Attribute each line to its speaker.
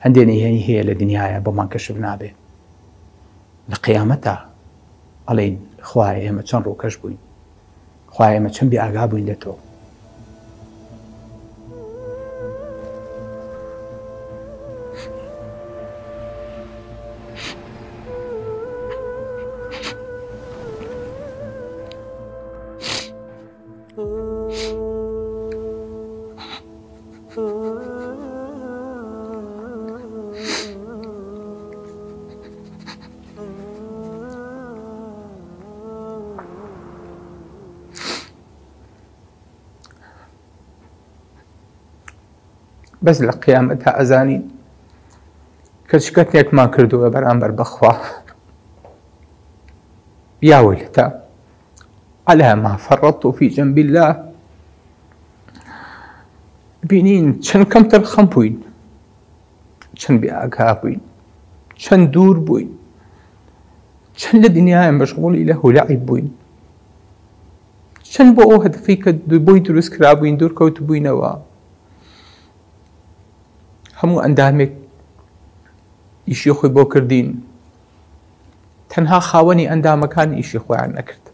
Speaker 1: هەندێنی هەیە لە دنیاە بۆمان کەشف نابێ لە قیامەتە ئەڵێن خوایە ئێمە چەند ڕووکەش بووین، خوایە ئێمە چەند بێئاگا بووین لە تۆ. بەس لە قیامەتە ئەزانین کە شکەتێکمان کردووە بەرامبەر بەخوا یا وەیلتە عەلى ما فەرەطت فی جەنب الله. بینین چەند کەمتر خەم بووین، چەند بێئاگا بووین، چەند دوور بووین، چەند لە دنیایە مەشغوڵی لەهو و لەعیب بووین، چەند بۆ ئەو هەدەفەی کە بۆی دروست کرابووین دوورکەوت بووینەوە. هەموو ئەندامێک ئیشی خۆی بۆ کردین، تەنها خاوەنی ئەندامەکان ئیشی خۆیان نەکرد.